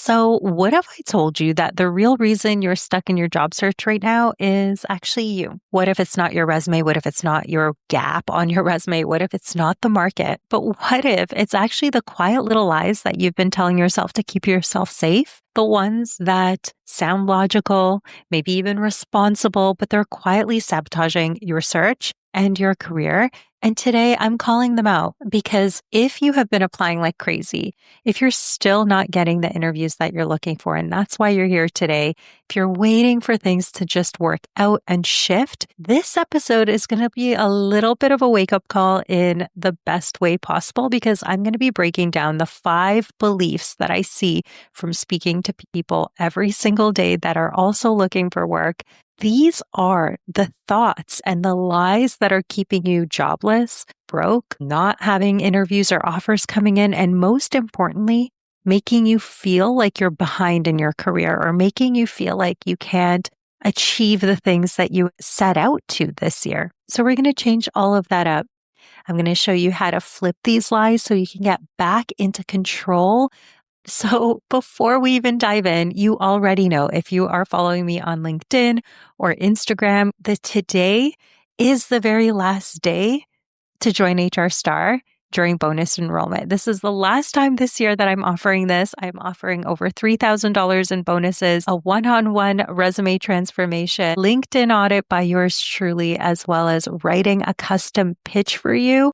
So, what if I told you that the real reason you're stuck in your job search right now is actually you? What if it's not your resume? What if it's not your gap on your resume? What if it's not the market? But what if it's actually the quiet little lies that you've been telling yourself to keep yourself safe? The ones that sound logical, maybe even responsible, but they're quietly sabotaging your search and your career. And today I'm calling them out because if you have been applying like crazy, if you're still not getting the interviews that you're looking for, and that's why you're here today, if you're waiting for things to just work out and shift, this episode is going to be a little bit of a wake-up call in the best way possible because I'm going to be breaking down the 5 beliefs that I see from speaking to people every single day that are also looking for work. These are the thoughts and the lies that are keeping you jobless, broke, not having interviews or offers coming in, and most importantly, making you feel like you're behind in your career or making you feel like you can't achieve the things that you set out to this year. So we're going to change all of that up. I'm going to show you how to flip these lies so you can get back into control. So before we even dive in, you already know if you are following me on LinkedIn or Instagram that today is the very last day to join HR Star during bonus enrollment. This is the last time this year that I'm offering this. I'm offering over $3,000 in bonuses, a one-on-one resume transformation, LinkedIn audit by yours truly, as well as writing a custom pitch for you,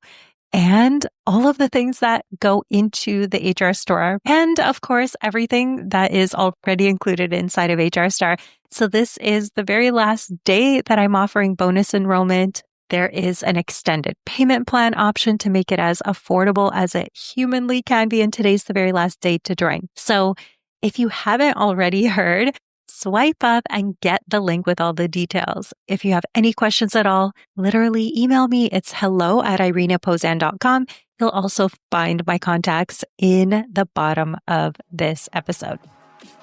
and all of the things that go into the HR Store. And of course, everything that is already included inside of HR Star. So this is the very last day that I'm offering bonus enrollment. There is an extended payment plan option to make it as affordable as it humanly can be. And today's the very last day to join. So if you haven't already heard, swipe up and get the link with all the details. If you have any questions at all, literally email me. It's hello@irenapozan.com. You'll also find my contacts in the bottom of this episode.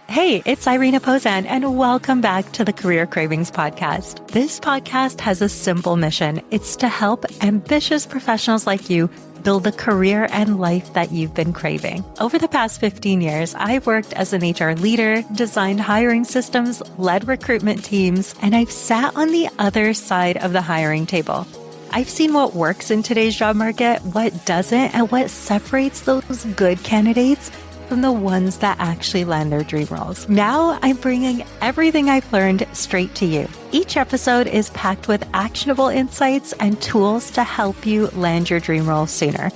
Hey, it's Irina Pozan, and welcome back to the Career Cravings Podcast. This podcast has a simple mission. It's to help ambitious professionals like you build the career and life that you've been craving. Over the past 15 years, I've worked as an HR leader, designed hiring systems, led recruitment teams, and I've sat on the other side of the hiring table. I've seen what works in today's job market, what doesn't, and what separates those good candidates from the ones that actually land their dream roles. Now I'm bringing everything I've learned straight to you. Each episode is packed with actionable insights and tools to help you land your dream role sooner.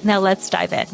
Now let's dive in.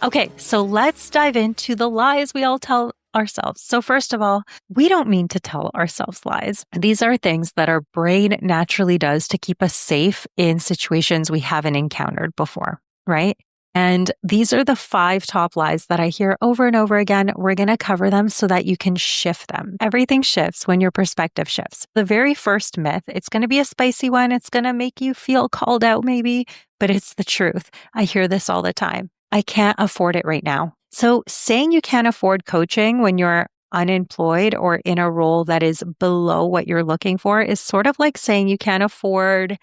Okay, so let's dive into the lies we all tell ourselves. So first of all, we don't mean to tell ourselves lies. These are things that our brain naturally does to keep us safe in situations we haven't encountered before, right? And these are the 5 top lies that I hear over and over again. We're going to cover them so that you can shift them. Everything shifts when your perspective shifts. The very first myth, it's going to be a spicy one. It's going to make you feel called out maybe, but it's the truth. I hear this all the time. I can't afford it right now. So saying you can't afford coaching when you're unemployed or in a role that is below what you're looking for is sort of like saying you can't afford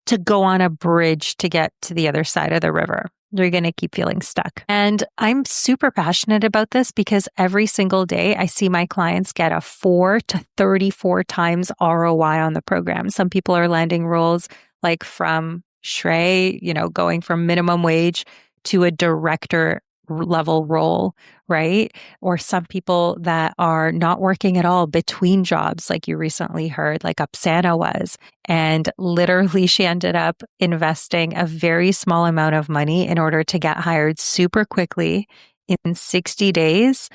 to go on a bridge to get to the other side of the river. You're going to keep feeling stuck. And I'm super passionate about this because every single day I see my clients get a 4 to 34 times ROI on the program. Some people are landing roles like from Shrey, going from minimum wage to a director level role, right? Or some people that are not working at all between jobs, like you recently heard, like Upsana was. And literally she ended up investing a very small amount of money in order to get hired super quickly in 60 days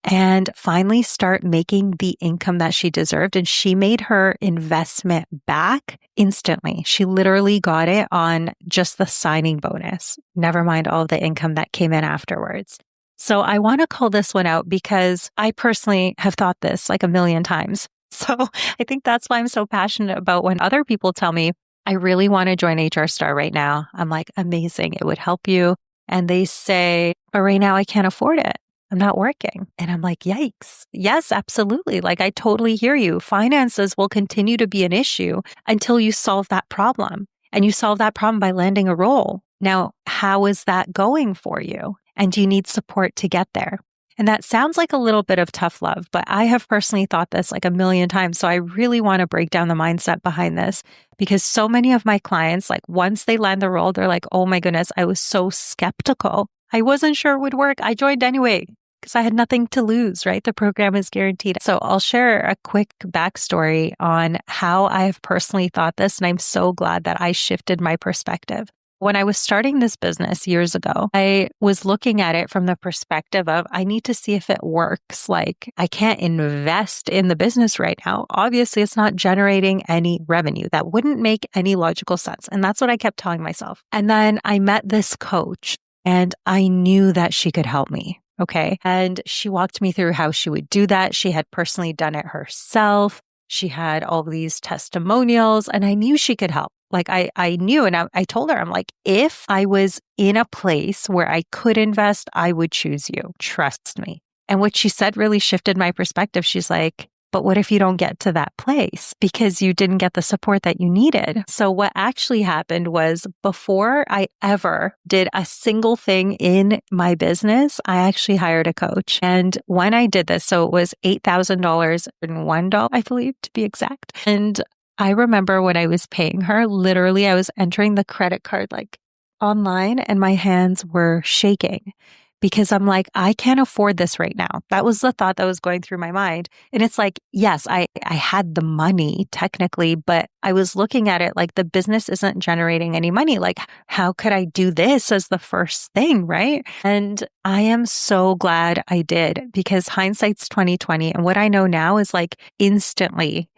and finally start making the income that she deserved. And she made her investment back instantly. She literally got it on just the signing bonus, never mind all of the income that came in afterwards. So I want to call this one out because I personally have thought this like a million times. So I think that's why I'm so passionate about when other people tell me, I really want to join HR Star right now. I'm like, amazing. It would help you. And they say, but right now I can't afford it. I'm not working. And I'm like, yikes. Yes, absolutely. Like I totally hear you. Finances will continue to be an issue until you solve that problem. And you solve that problem by landing a role. Now, how is that going for you? And do you need support to get there? And that sounds like a little bit of tough love, but I have personally thought this like a million times. So I really want to break down the mindset behind this because so many of my clients, like once they land the role, they're like, oh my goodness, I was so skeptical. I wasn't sure it would work. I joined anyway because I had nothing to lose, right? The program is guaranteed. So I'll share a quick backstory on how I have personally thought this. And I'm so glad that I shifted my perspective. When I was starting this business years ago, I was looking at it from the perspective of, I need to see if it works. Like, I can't invest in the business right now. Obviously, it's not generating any revenue. That wouldn't make any logical sense. And that's what I kept telling myself. And then I met this coach and I knew that she could help me. Okay. And she walked me through how she would do that. She had personally done it herself. She had all these testimonials and I knew she could help. Like I knew, and I told her, I'm like, if I was in a place where I could invest, I would choose you. Trust me. And what she said really shifted my perspective. She's like, but what if you don't get to that place because you didn't get the support that you needed? So what actually happened was before I ever did a single thing in my business, I actually hired a coach. And when I did this, so it was $8,000 and $1, I believe, to be exact. And I remember when I was paying her, literally, I was entering the credit card like online and my hands were shaking because I'm like, I can't afford this right now. That was the thought that was going through my mind. And it's like, yes, I had the money technically, but I was looking at it like the business isn't generating any money. Like, how could I do this as the first thing, right? And I am so glad I did because hindsight's 2020. And what I know now is like instantly,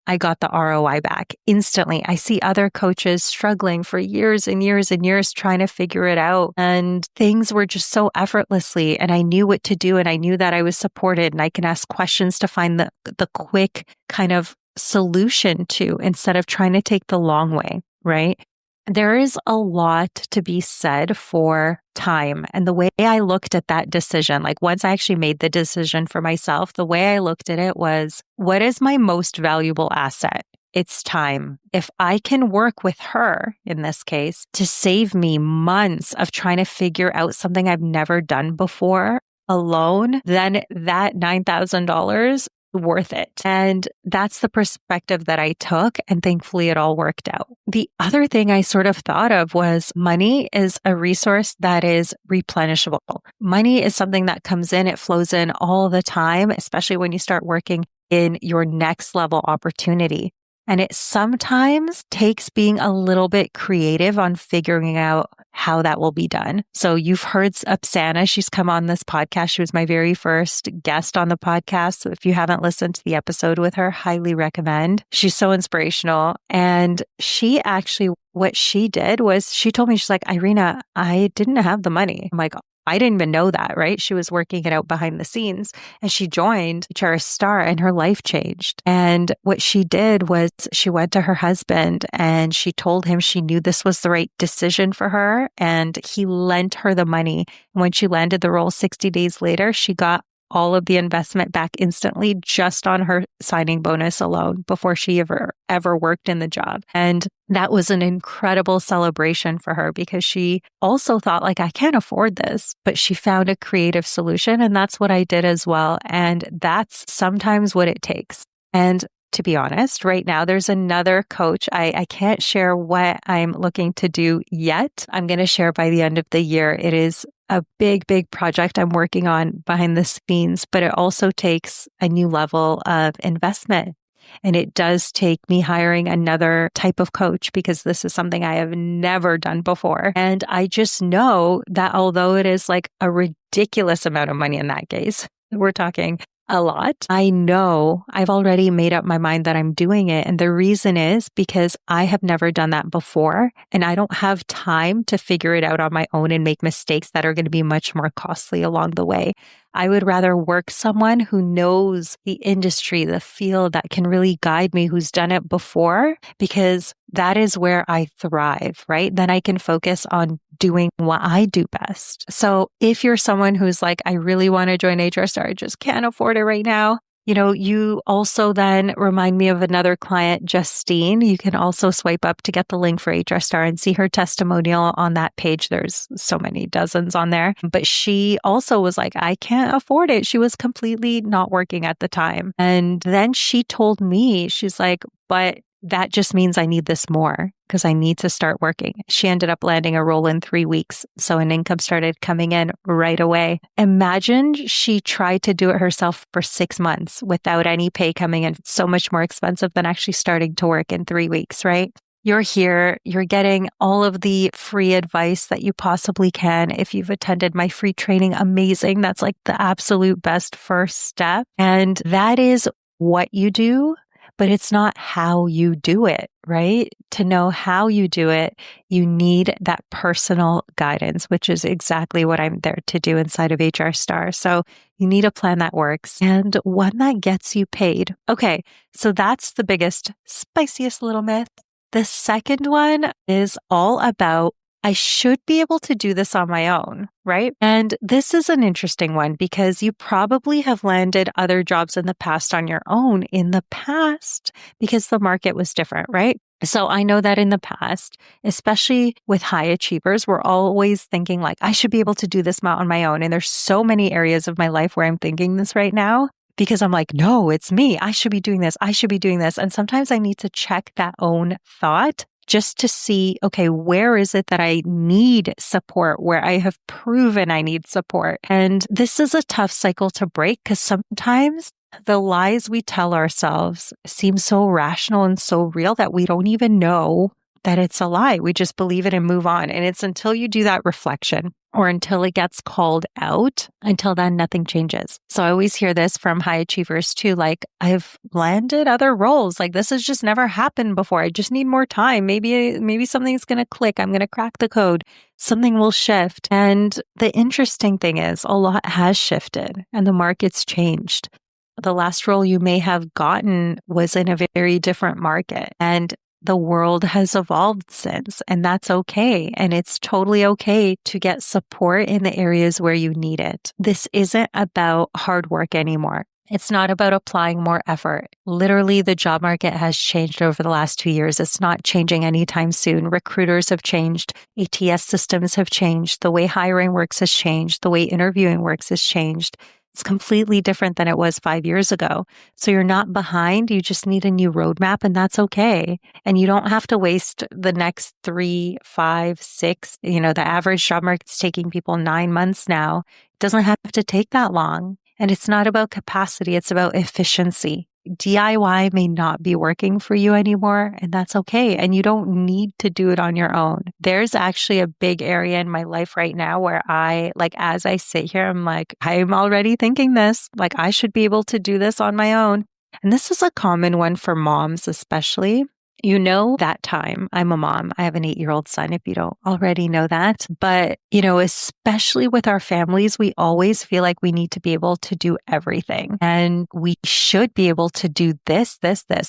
I got the ROI back instantly. I see other coaches struggling for years and years and years trying to figure it out. And things were just so effortlessly. And I knew what to do. And I knew that I was supported and I can ask questions to find the quick kind of solution to instead of trying to take the long way, right? There is a lot to be said for time. And the way I looked at that decision, like once I actually made the decision for myself, the way I looked at it was, what is my most valuable asset? It's time. If I can work with her, in this case, to save me months of trying to figure out something I've never done before alone, then that $9,000 worth it. And that's the perspective that I took. And thankfully it all worked out. The other thing I sort of thought of was money is a resource that is replenishable. Money is something that comes in, it flows in all the time, especially when you start working in your next level opportunity. And it sometimes takes being a little bit creative on figuring out how that will be done. So you've heard Upsana. She's come on this podcast. She was my very first guest on the podcast. So if you haven't listened to the episode with her, highly recommend. She's so inspirational. And she actually, what she did was she told me, she's like, Irina, I didn't have the money. I'm like, I didn't even know that, right? She was working it out behind the scenes and she joined HRS Star and her life changed. And what she did was she went to her husband and she told him she knew this was the right decision for her and he lent her the money. When she landed the role 60 days later, she got all of the investment back instantly just on her signing bonus alone before she ever worked in the job. And that was an incredible celebration for her because she also thought like, I can't afford this, but she found a creative solution. And that's what I did as well. And that's sometimes what it takes. And to be honest, right now, there's another coach. I can't share what I'm looking to do yet. I'm going to share by the end of the year. It is a big, big project I'm working on behind the scenes, but it also takes a new level of investment. And it does take me hiring another type of coach because this is something I have never done before. And I just know that although it is like a ridiculous amount of money in that case, we're talking a lot. I know I've already made up my mind that I'm doing it. And the reason is because I have never done that before. And I don't have time to figure it out on my own and make mistakes that are going to be much more costly along the way. I would rather work someone who knows the industry, the field that can really guide me, who's done it before, because that is where I thrive, right? Then I can focus on doing what I do best. So if you're someone who's like, I really want to join HR Star, I just can't afford it right now. You also then remind me of another client, Justine. You can also swipe up to get the link for HR Star and see her testimonial on that page. There's so many dozens on there. But she also was like, I can't afford it. She was completely not working at the time. And then she told me, she's like, but that just means I need this more because I need to start working. She ended up landing a role in 3 weeks. So an income started coming in right away. Imagine she tried to do it herself for 6 months without any pay coming in. It's so much more expensive than actually starting to work in 3 weeks, right? You're here, you're getting all of the free advice that you possibly can. If you've attended my free training, amazing. That's like the absolute best first step. And that is what you do, but it's not how you do it, right? To know how you do it, you need that personal guidance, which is exactly what I'm there to do inside of HR Star. So you need a plan that works and one that gets you paid. Okay, so that's the biggest, spiciest little myth. The second one is all about I should be able to do this on my own, right? And this is an interesting one because you probably have landed other jobs in the past on your own in the past because the market was different, right? So I know that in the past, especially with high achievers, we're always thinking like, I should be able to do this on my own. And there's so many areas of my life where I'm thinking this right now because I'm like, no, it's me. I should be doing this. I should be doing this. And sometimes I need to check that own thought just to see, okay, where is it that I need support, where I have proven I need support? And this is a tough cycle to break because sometimes the lies we tell ourselves seem so rational and so real that we don't even know that it's a lie. We just believe it and move on. And it's until you do that reflection or until it gets called out, until then, nothing changes. So I always hear this from high achievers too, like I've landed other roles. Like this has just never happened before. I just need more time. Maybe something's going to click. I'm going to crack the code. Something will shift. And the interesting thing is a lot has shifted and the market's changed. The last role you may have gotten was in a very different market. And the world has evolved since, and that's okay. And it's totally okay to get support in the areas where you need it. This isn't about hard work anymore. It's not about applying more effort. Literally, the job market has changed over the last 2 years. It's not changing anytime soon. Recruiters have changed. ATS systems have changed. The way hiring works has changed. The way interviewing works has changed. It's completely different than it was 5 years ago. So you're not behind. You just need a new roadmap, and that's okay. And you don't have to waste the next 3, 5, 6. The average job market's taking people 9 months now. It doesn't have to take that long. And it's not about capacity. It's about efficiency. DIY may not be working for you anymore, and that's okay. And you don't need to do it on your own. There's actually a big area in my life right now where as I sit here, I'm like, I'm already thinking this, like I should be able to do this on my own. And this is a common one for moms, especially. That time I'm a mom. I have an 8-year-old son, if you don't already know that. But, especially with our families, we always feel like we need to be able to do everything. And we should be able to do this,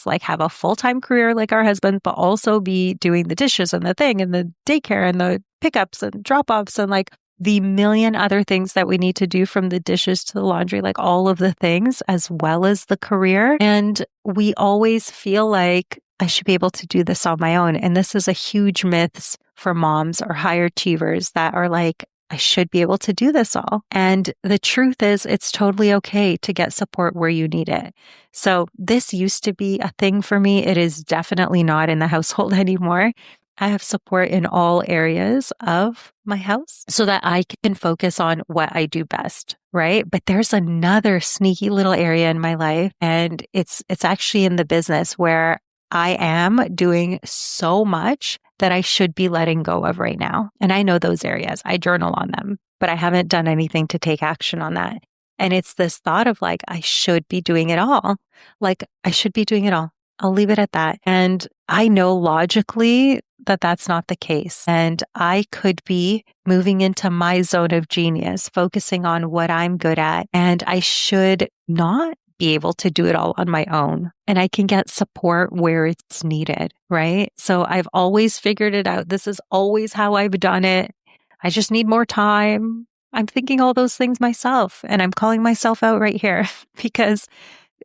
like have a full-time career like our husband, but also be doing the dishes and the thing and the daycare and the pickups and drop-offs and like the million other things that we need to do, from the dishes to the laundry, like all of the things, as well as the career. And we always feel like I should be able to do this on my own. And this is a huge myth for moms or high achievers that are like, I should be able to do this all. And the truth is, it's totally okay to get support where you need it. So this used to be a thing for me. It is definitely not in the household anymore. I have support in all areas of my house so that I can focus on what I do best, right? But there's another sneaky little area in my life, and it's actually in the business where I am doing so much that I should be letting go of right now. And I know those areas. I journal on them, but I haven't done anything to take action on that. And it's this thought of like, I should be doing it all. Like, I should be doing it all. I'll leave it at that. And I know logically that that's not the case. And I could be moving into my zone of genius, focusing on what I'm good at. And I should not be able to do it all on my own. And I can get support where it's needed, right? So I've always figured it out. This is always how I've done it. I just need more time. I'm thinking all those things myself, and I'm calling myself out right here because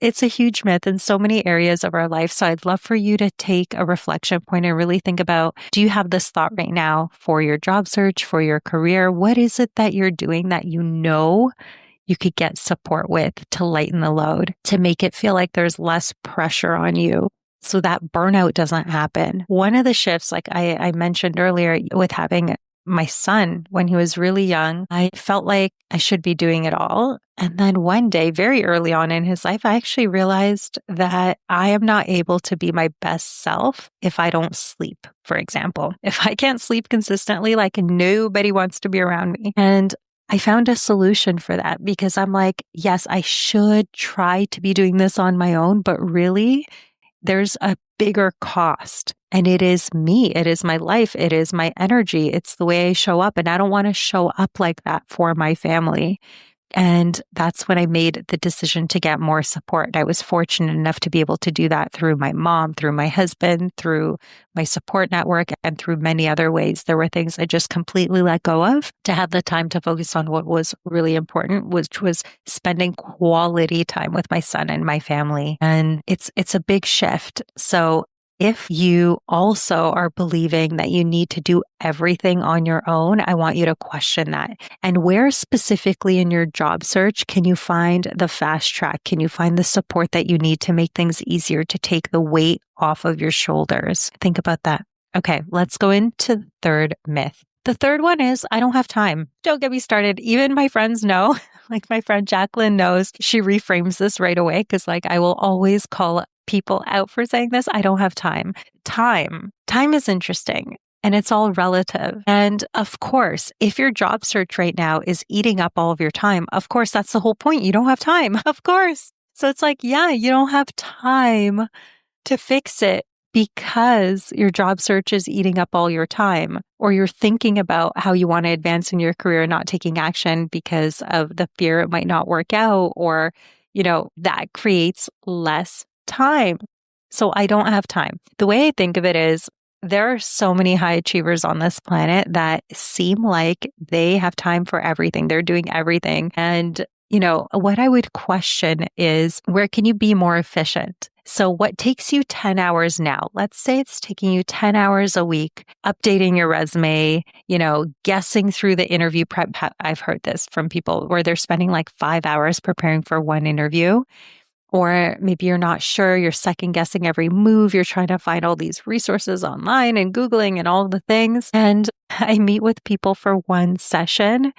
It's a huge myth in so many areas of our life. So I'd love for you to take a reflection point and really think about, do you have this thought right now for your job search, for your career? What is it that you're doing that you know you could get support with to lighten the load, to make it feel like there's less pressure on you so that burnout doesn't happen? One of the shifts, like I mentioned earlier, with having my son when he was really young, I felt like I should be doing it all. And then one day, very early on in his life, I actually realized that I am not able to be my best self if I don't sleep, for example. If I can't sleep consistently, like nobody wants to be around me. And I found a solution for that because I'm like, yes, I should try to be doing this on my own, but really, there's a bigger cost. And it is me. It is my life. It is my energy. It's the way I show up. And I don't want to show up like that for my family. And that's when I made the decision to get more support. I was fortunate enough to be able to do that through my mom, through my husband, through my support network, and through many other ways. There were things I just completely let go of to have the time to focus on what was really important, which was spending quality time with my son and my family. And it's a big shift. So if you also are believing that you need to do everything on your own, I want you to question that. And where specifically in your job search can you find the fast track? Can you find the support that you need to make things easier, to take the weight off of your shoulders? Think about that. Okay, let's go into the third myth. The third one is, I don't have time. Don't get me started. Even my friends know, like my friend Jacqueline knows, she reframes this right away because like I will always call people out for saying this. I don't have time. Time is interesting. And it's all relative. And of course, if your job search right now is eating up all of your time, of course, that's the whole point. You don't have time, of course. So it's like, yeah, you don't have time to fix it because your job search is eating up all your time, or you're thinking about how you want to advance in your career and not taking action because of the fear it might not work out, or, that creates less time. So I don't have time. The way I think of it is, there are so many high achievers on this planet that seem like they have time for everything. They're doing everything. And, what I would question is, where can you be more efficient? So what takes you 10 hours now? Let's say it's taking you 10 hours a week, updating your resume, guessing through the interview prep. I've heard this from people where they're spending like 5 hours preparing for one interview. Or maybe you're not sure, you're second guessing every move. You're trying to find all these resources online and Googling and all the things. And I meet with people for one session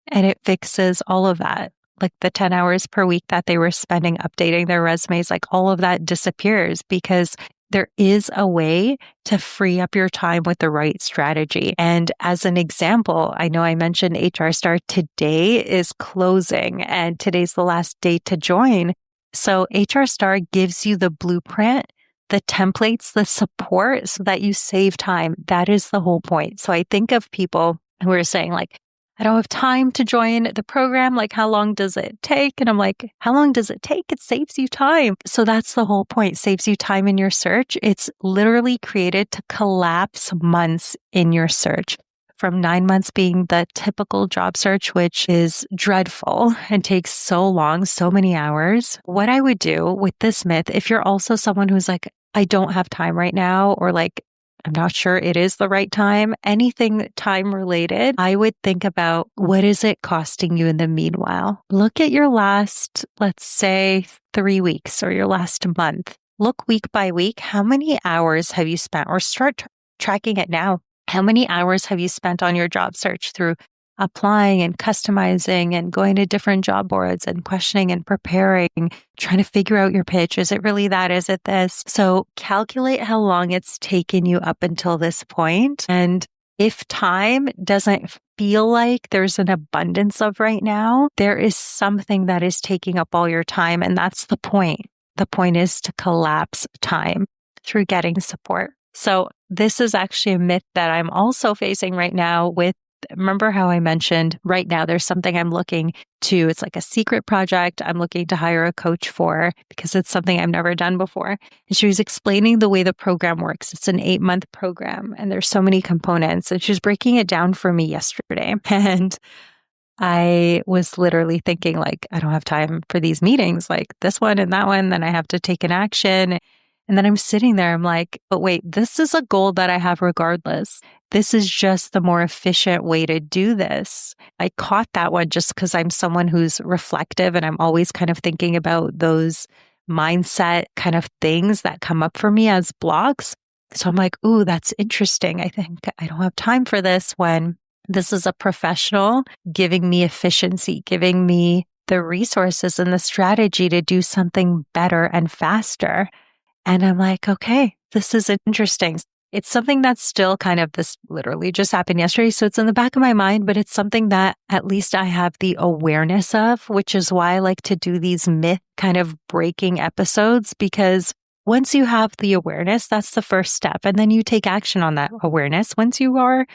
and it fixes all of that. Like the 10 hours per week that they were spending updating their resumes, like all of that disappears because there is a way to free up your time with the right strategy. And as an example, I know I mentioned HR Star today is closing and today's the last day to join. So HR Star gives you the blueprint, the templates, the support so that you save time. That is the whole point. So I think of people who are saying like, I don't have time to join the program. Like, how long does it take? And I'm like, how long does it take? It saves you time. So that's the whole point. Saves you time in your search. It's literally created to collapse months in your search. From 9 months being the typical job search, which is dreadful and takes so long, so many hours. What I would do with this myth, if you're also someone who's like, I don't have time right now, or like, I'm not sure it is the right time, anything time related, I would think about, what is it costing you in the meanwhile? Look at your last, let's say 3 weeks or your last month. Look week by week. How many hours have you spent, or start tracking it now? How many hours have you spent on your job search through applying and customizing and going to different job boards and questioning and preparing, trying to figure out your pitch? Is it really that? Is it this? So calculate how long it's taken you up until this point. And if time doesn't feel like there's an abundance of right now, there is something that is taking up all your time. And that's the point. The point is to collapse time through getting support. So this is actually a myth that I'm also facing right now with, remember how I mentioned right now there's something I'm looking to, it's like a secret project I'm looking to hire a coach for because it's something I've never done before. And she was explaining the way the program works. It's an 8-month program and there's so many components, and she was breaking it down for me yesterday. And I was literally thinking like, I don't have time for these meetings, like this one and that one, then I have to take an action. And then I'm sitting there, I'm like, but wait, this is a goal that I have regardless. This is just the more efficient way to do this. I caught that one just because I'm someone who's reflective and I'm always kind of thinking about those mindset kind of things that come up for me as blocks. So I'm like, ooh, that's interesting. I think I don't have time for this when this is a professional giving me efficiency, giving me the resources and the strategy to do something better and faster. And I'm like, okay, this is interesting. It's something that's still kind of this literally just happened yesterday. So it's in the back of my mind, but it's something that at least I have the awareness of, which is why I like to do these myth kind of breaking episodes, because once you have the awareness, that's the first step. And then you take action on that awareness. Once you are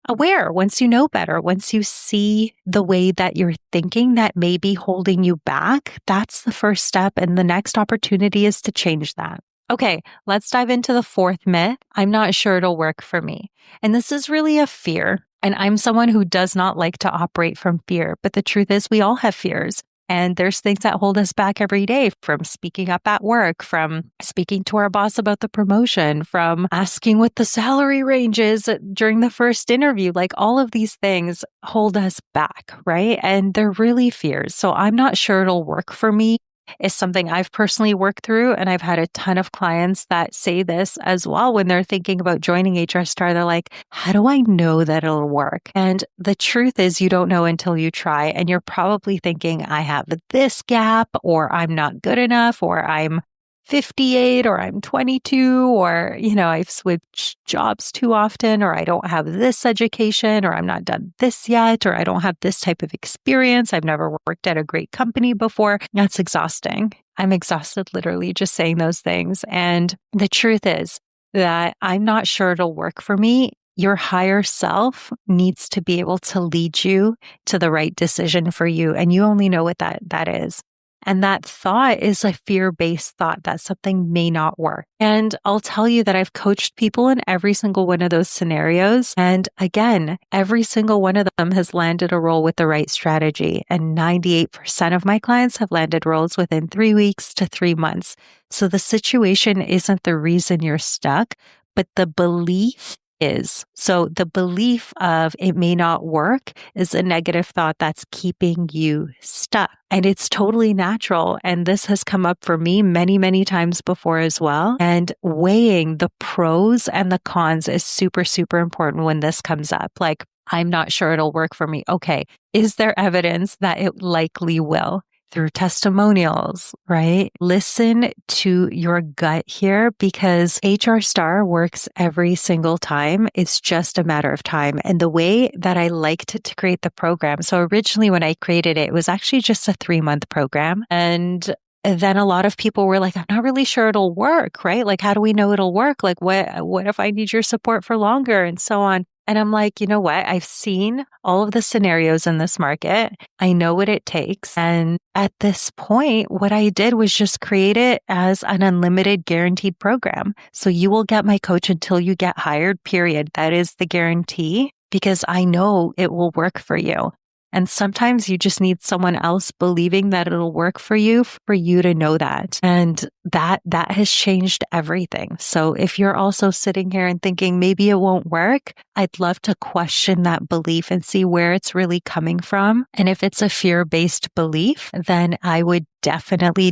aware, once you know better, once you see the way that you're thinking that may be holding you back, that's the first step. And the next opportunity is to change that. Okay, let's dive into the fourth myth. I'm not sure it'll work for me. And this is really a fear. And I'm someone who does not like to operate from fear. But the truth is, we all have fears. And there's things that hold us back every day, from speaking up at work, from speaking to our boss about the promotion, from asking what the salary range is during the first interview. Like, all of these things hold us back, right? And they're really fears. So I'm not sure it'll work for me. Is something I've personally worked through. And I've had a ton of clients that say this as well when they're thinking about joining HR Star. They're like, how do I know that it'll work? And the truth is, you don't know until you try. And you're probably thinking, I have this gap, or I'm not good enough, or I'm 58, or I'm 22, or, I've switched jobs too often, or I don't have this education, or I'm not done this yet, or I don't have this type of experience. I've never worked at a great company before. That's exhausting. I'm exhausted literally just saying those things. And the truth is that I'm not sure it'll work for me. Your higher self needs to be able to lead you to the right decision for you. And you only know what that is. And that thought is a fear-based thought that something may not work. And I'll tell you that I've coached people in every single one of those scenarios. And again, every single one of them has landed a role with the right strategy. And 98% of my clients have landed roles within 3 weeks to 3 months. So the situation isn't the reason you're stuck, but the belief is. So the belief of it may not work is a negative thought that's keeping you stuck. And it's totally natural. And this has come up for me many, many times before as well. And weighing the pros and the cons is super, super important when this comes up. Like, I'm not sure it'll work for me. Okay. Is there evidence that it likely will? Through testimonials, right? Listen to your gut here, because HR Star works every single time. It's just a matter of time. And the way that I liked to create the program. So originally when I created it, it was actually just a 3-month program. And then a lot of people were like, I'm not really sure it'll work, right? Like, how do we know it'll work? Like, what if I need your support for longer, and so on? And I'm like, you know what? I've seen all of the scenarios in this market. I know what it takes. And at this point, what I did was just create it as an unlimited guaranteed program. So you will get my coach until you get hired, period. That is the guarantee, because I know it will work for you. And sometimes you just need someone else believing that it'll work for you to know that. And that has changed everything. So if you're also sitting here and thinking maybe it won't work, I'd love to question that belief and see where it's really coming from. And if it's a fear-based belief, then I would definitely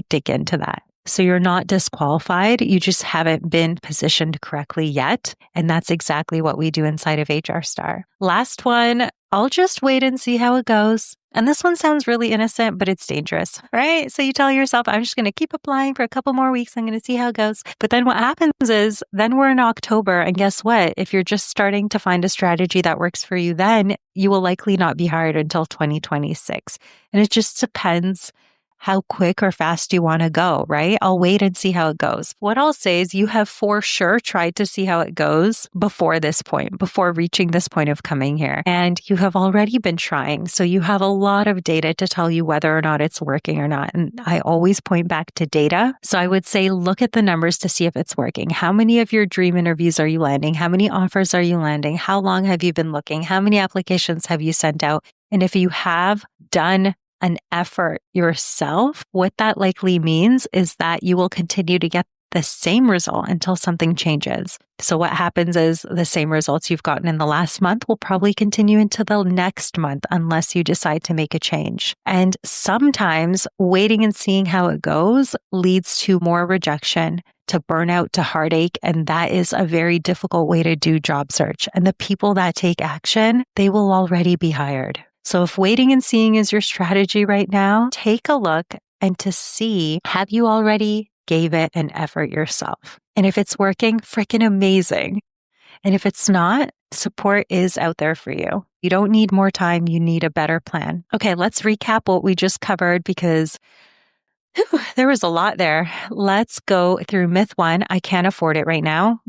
dig into that. So you're not disqualified. You just haven't been positioned correctly yet. And that's exactly what we do inside of HR Star. Last one, I'll just wait and see how it goes. And this one sounds really innocent, but it's dangerous, right? So you tell yourself, I'm just going to keep applying for a couple more weeks. I'm going to see how it goes. But then what happens is, then we're in October. And guess what? If you're just starting to find a strategy that works for you, then you will likely not be hired until 2026. And it just depends how quick or fast you want to go, right? I'll wait and see how it goes. What I'll say is you have for sure tried to see how it goes before this point, before reaching this point of coming here. And you have already been trying. So you have a lot of data to tell you whether or not it's working or not. And I always point back to data. So I would say, look at the numbers to see if it's working. How many of your dream interviews are you landing? How many offers are you landing? How long have you been looking? How many applications have you sent out? And if you have done an effort yourself, what that likely means is that you will continue to get the same result until something changes. So what happens is the same results you've gotten in the last month will probably continue into the next month unless you decide to make a change. And sometimes waiting and seeing how it goes leads to more rejection, to burnout, to heartache. And that is a very difficult way to do job search. And the people that take action, they will already be hired. So if waiting and seeing is your strategy right now, take a look and to see, have you already gave it an effort yourself? And if it's working, freaking amazing. And if it's not, support is out there for you. You don't need more time. You need a better plan. Okay, let's recap what we just covered because there was a lot there. Let's go through myth 1. I can't afford it right now.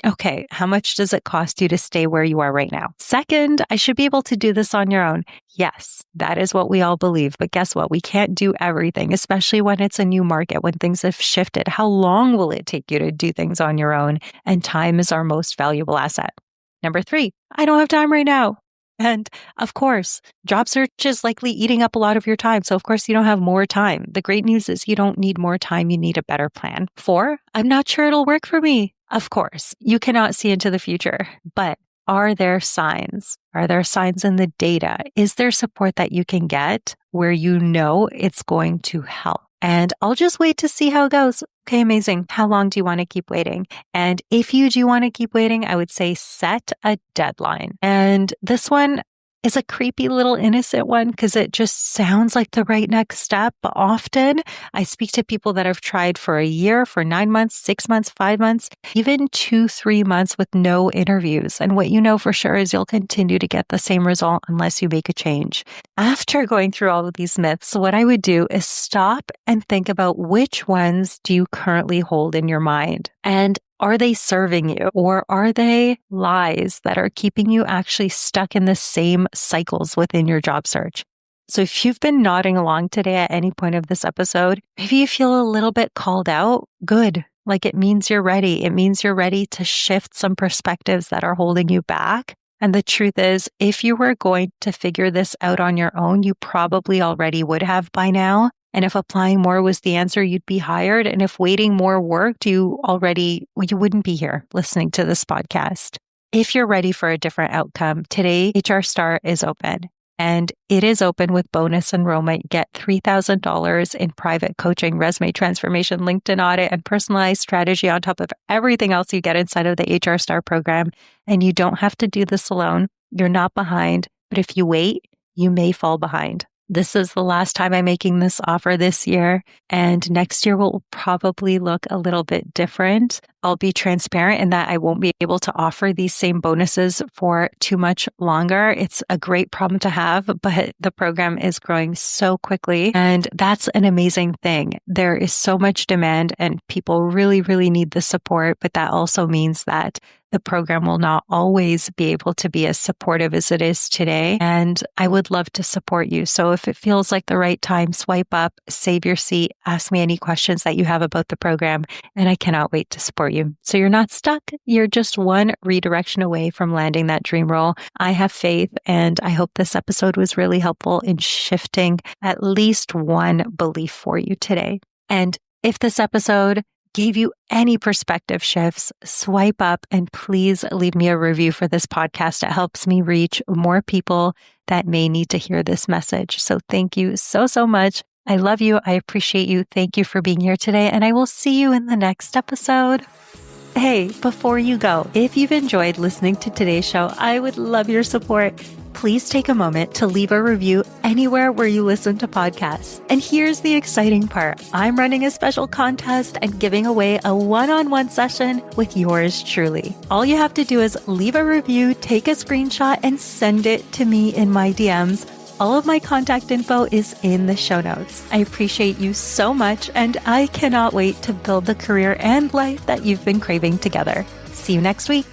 Okay, how much does it cost you to stay where you are right now? Second, I should be able to do this on your own. Yes, that is what we all believe. But guess what? We can't do everything, especially when it's a new market, when things have shifted. How long will it take you to do things on your own? And time is our most valuable asset. Number 3, I don't have time right now. And of course, job search is likely eating up a lot of your time. So of course, you don't have more time. The great news is you don't need more time. You need a better plan. 4, I'm not sure it'll work for me. Of course, you cannot see into the future, but are there signs? Are there signs in the data? Is there support that you can get where you know it's going to help? And I'll just wait to see how it goes. Okay, amazing. How long do you want to keep waiting? And if you do want to keep waiting, I would say set a deadline. And this one is a creepy little innocent one because it just sounds like the right next step. But often I speak to people that have tried for a year, for 9 months, 6 months, 5 months, even 2-3 months with no interviews. And what you know for sure is you'll continue to get the same result unless you make a change. After going through all of these myths, what I would do is stop and think about which ones do you currently hold in your mind? And are they serving you, or are they lies that are keeping you actually stuck in the same cycles within your job search? So if you've been nodding along today at any point of this episode, maybe you feel a little bit called out. Good. Like it means you're ready. It means you're ready to shift some perspectives that are holding you back. And the truth is, if you were going to figure this out on your own, you probably already would have by now. And if applying more was the answer, you'd be hired. And if waiting more worked, you wouldn't be here listening to this podcast. If you're ready for a different outcome, today HR Star is open. And it is open with bonus enrollment. Get $3,000 in private coaching, resume transformation, LinkedIn audit, and personalized strategy on top of everything else you get inside of the HR Star program. And you don't have to do this alone. You're not behind. But if you wait, you may fall behind. This is the last time I'm making this offer this year, and next year will probably look a little bit different. I'll be transparent in that I won't be able to offer these same bonuses for too much longer. It's a great problem to have, but the program is growing so quickly, and that's an amazing thing. There is so much demand and people really, really need the support, but that also means that the program will not always be able to be as supportive as it is today. And I would love to support you. So if it feels like the right time, swipe up, save your seat, ask me any questions that you have about the program, and I cannot wait to support you. So you're not stuck. You're just one redirection away from landing that dream role. I have faith, and I hope this episode was really helpful in shifting at least one belief for you today. And if this episode gave you any perspective shifts, swipe up and please leave me a review for this podcast. It helps me reach more people that may need to hear this message. So thank you so, so much. I love you. I appreciate you. Thank you for being here today, and I will see you in the next episode. Hey, before you go, if you've enjoyed listening to today's show, I would love your support. Please take a moment to leave a review anywhere where you listen to podcasts. And here's the exciting part. I'm running a special contest and giving away a one-on-one session with yours truly. All you have to do is leave a review, take a screenshot, and send it to me in my DMs. All of my contact info is in the show notes. I appreciate you so much, and I cannot wait to build the career and life that you've been craving together. See you next week.